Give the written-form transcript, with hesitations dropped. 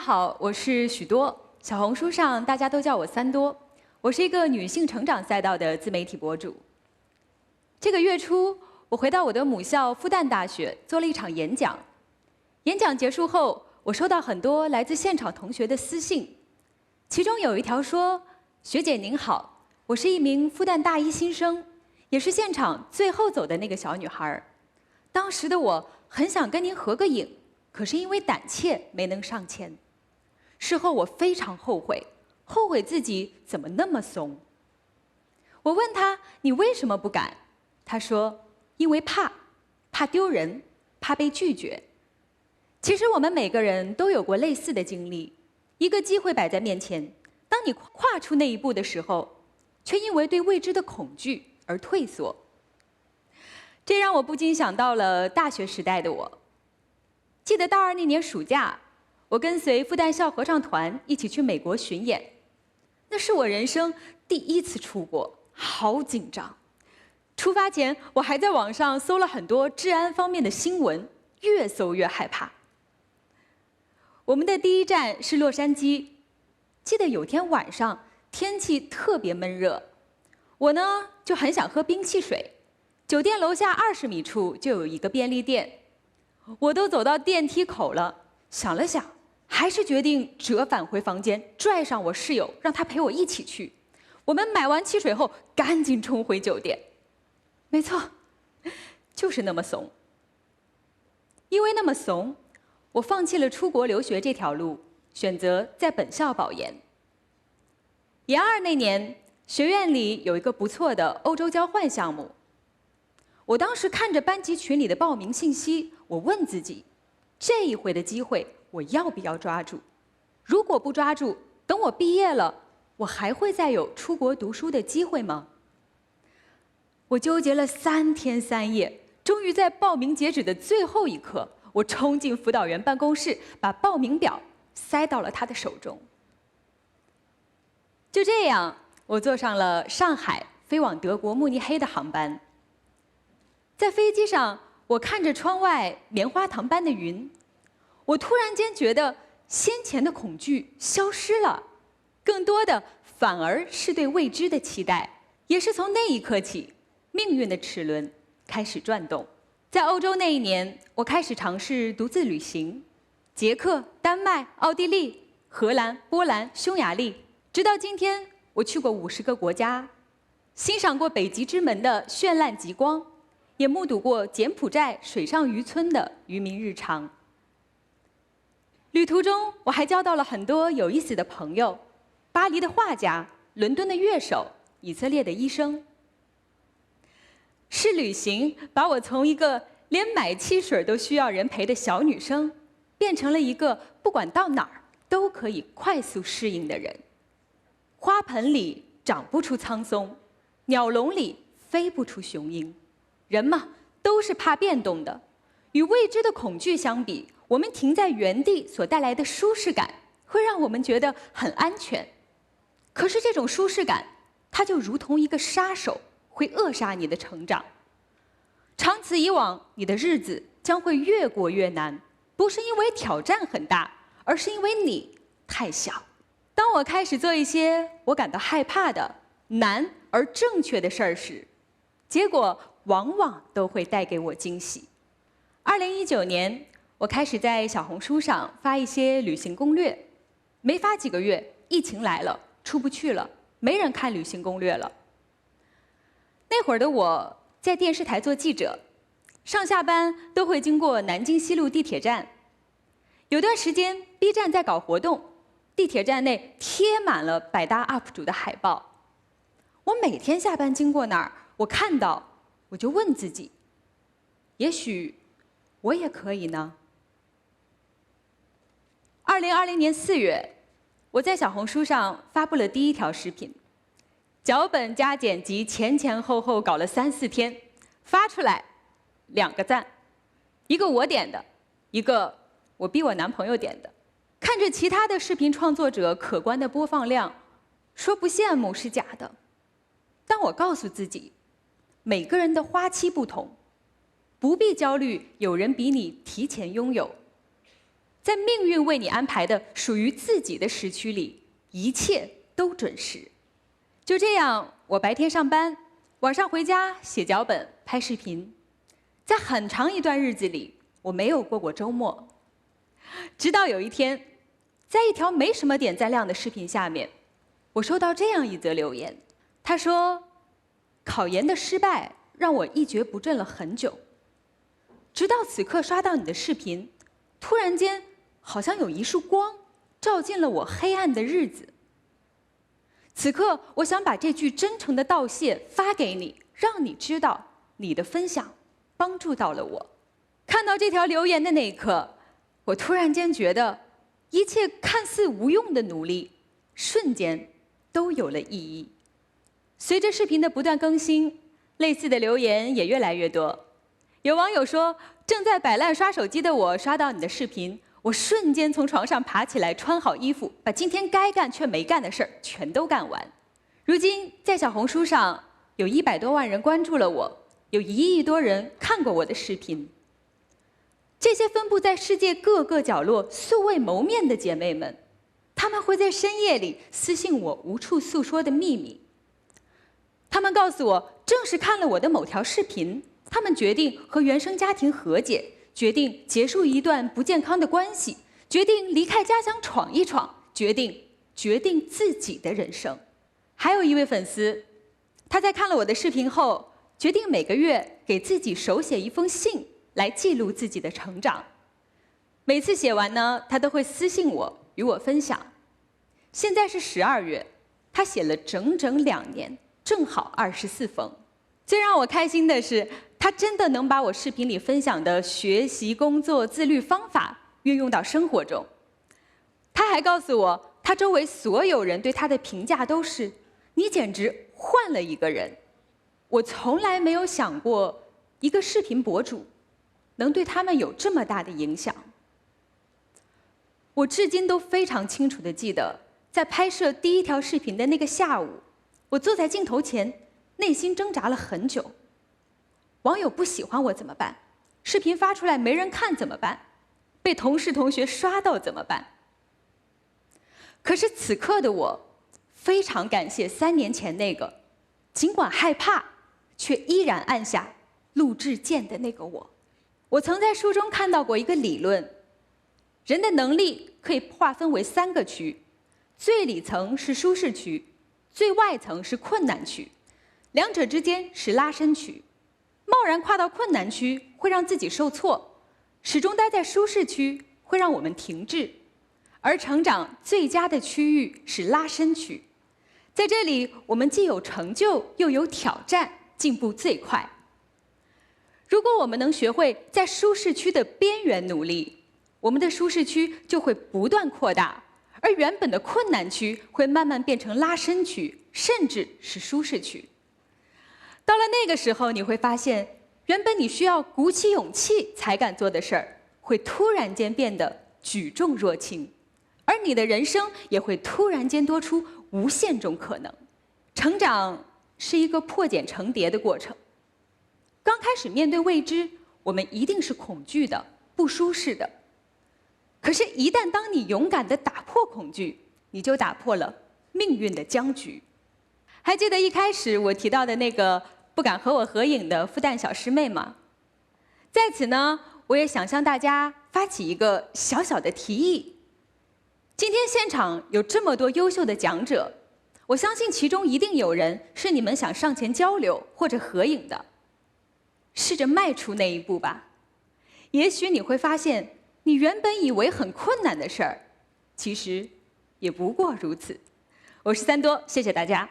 好，我是许多，小红书上大家都叫我三多。我是一个女性成长赛道的自媒体博主。这个月初，我回到我的母校复旦大学做了一场演讲。演讲结束后，我收到很多来自现场同学的私信，其中有一条说：“学姐您好，我是一名复旦大一新生，也是现场最后走的那个小女孩。当时的我很想跟您合个影，可是因为胆怯没能上前。事后我非常后悔，后悔自己怎么那么怂。”我问他：“你为什么不敢？”他说：“因为怕丢人，怕被拒绝。”其实我们每个人都有过类似的经历，一个机会摆在面前，当你跨出那一步的时候，却因为对未知的恐惧而退缩。这让我不禁想到了大学时代的我。记得大二那年暑假，我跟随复旦校合唱团一起去美国巡演，那是我人生第一次出国，好紧张。出发前，我还在网上搜了很多治安方面的新闻，越搜越害怕。我们的第一站是洛杉矶，记得有天晚上天气特别闷热，我呢就很想喝冰汽水。酒店楼下20米处就有一个便利店，我都走到电梯口了，想了想，还是决定折返回房间，拽上我室友，让他陪我一起去。我们买完汽水后，赶紧冲回酒店。没错，就是那么怂。因为那么怂，我放弃了出国留学这条路，选择在本校保研。研二那年，学院里有一个不错的欧洲交换项目。我当时看着班级群里的报名信息，我问自己，这一回的机会我要不要抓住？如果不抓住，等我毕业了，我还会再有出国读书的机会吗？我纠结了3天3夜，终于在报名截止的最后一刻，我冲进辅导员办公室，把报名表塞到了他的手中。就这样，我坐上了上海飞往德国慕尼黑的航班。在飞机上，我看着窗外棉花糖般的云，我突然间觉得先前的恐惧消失了，更多的反而是对未知的期待。也是从那一刻起，命运的齿轮开始转动。在欧洲那一年，我开始尝试独自旅行，捷克、丹麦、奥地利、荷兰、波兰、匈牙利，直到今天，我去过50个国家，欣赏过北极之门的绚烂极光，也目睹过柬埔寨水上渔村的渔民日常。旅途中，我还交到了很多有意思的朋友：巴黎的画家、伦敦的乐手、以色列的医生。是旅行把我从一个连买汽水都需要人陪的小女生，变成了一个不管到哪儿都可以快速适应的人。花盆里长不出苍松，鸟笼里飞不出雄鹰。人嘛，都是怕变动的。与未知的恐惧相比，我们停在原地所带来的舒适感，会让我们觉得很安全。可是这种舒适感，它就如同一个杀手，会扼杀你的成长。长此以往，你的日子将会越过越难，不是因为挑战很大，而是因为你太小。当我开始做一些我感到害怕的、难而正确的事儿时，结果往往都会带给我惊喜。2019年，我开始在小红书上发一些旅行攻略，没发几个月，疫情来了，出不去了，没人看旅行攻略了。那会儿的我在电视台做记者，上下班都会经过南京西路地铁站。有段时间 B 站在搞活动，地铁站内贴满了百搭 UP 主的海报。我每天下班经过那儿，我看到，我就问自己，也许我也可以呢。2020年4月，我在小红书上发布了第一条视频，脚本加剪辑前后后搞了3、4天，发出来2个赞，一个我点的，一个我逼我男朋友点的。看着其他的视频创作者可观的播放量，说不羡慕是假的。但我告诉自己，每个人的花期不同，不必焦虑有人比你提前拥有。在命运为你安排的属于自己的时区里，一切都准时。就这样，我白天上班，晚上回家写脚本、拍视频。在很长一段日子里，我没有过周末。直到有一天，在一条没什么点赞量的视频下面，我收到这样一则留言。他说：“考研的失败让我一蹶不振了很久，直到此刻刷到你的视频，突然间好像有一束光照进了我黑暗的日子。此刻，我想把这句真诚的道谢发给你，让你知道你的分享帮助到了我。”看到这条留言的那一刻，我突然间觉得，一切看似无用的努力，瞬间都有了意义。随着视频的不断更新，类似的留言也越来越多。有网友说，正在摆烂刷手机的我刷到你的视频，我瞬间从床上爬起来，穿好衣服，把今天该干却没干的事儿全都干完。如今在小红书上有100多万人关注了我，有1亿多人看过我的视频。这些分布在世界各个角落素未谋面的姐妹们，她们会在深夜里私信我无处诉说的秘密。她们告诉我，正是看了我的某条视频，她们决定和原生家庭和解，决定结束一段不健康的关系，决定离开家乡闯一闯，决定自己的人生。还有一位粉丝，他在看了我的视频后，决定每个月给自己手写一封信，来记录自己的成长。每次写完呢，他都会私信我，与我分享。现在是12月，他写了整整2年，正好24封。最让我开心的是，他真的能把我视频里分享的学习、工作、自律方法运用到生活中。他还告诉我，他周围所有人对他的评价都是：你简直换了一个人。我从来没有想过，一个视频博主能对他们有这么大的影响。我至今都非常清楚地记得，在拍摄第1条视频的那个下午，我坐在镜头前，内心挣扎了很久。网友不喜欢我怎么办？视频发出来没人看怎么办？被同事同学刷到怎么办？可是此刻的我，非常感谢3年前那个尽管害怕，却依然按下录制键的那个我。我曾在书中看到过一个理论，人的能力可以划分为3个区，最里层是舒适区，最外层是困难区，两者之间是拉伸区。贸然跨到困难区会让自己受挫，始终待在舒适区会让我们停滞，而成长最佳的区域是拉伸区。在这里，我们既有成就又有挑战，进步最快。如果我们能学会在舒适区的边缘努力，我们的舒适区就会不断扩大，而原本的困难区会慢慢变成拉伸区，甚至是舒适区。到了那个时候，你会发现，原本你需要鼓起勇气才敢做的事儿，会突然间变得举重若轻，而你的人生也会突然间多出无限种可能。成长是一个破茧成蝶的过程。刚开始面对未知，我们一定是恐惧的、不舒适的。可是，一旦当你勇敢地打破恐惧，你就打破了命运的僵局。还记得一开始我提到的那个不敢和我合影的复旦小师妹吗？在此呢，我也想向大家发起一个小小的提议。今天现场有这么多优秀的讲者，我相信其中一定有人是你们想上前交流或者合影的。试着迈出那一步吧，也许你会发现，你原本以为很困难的事儿，其实也不过如此。我是3多，谢谢大家。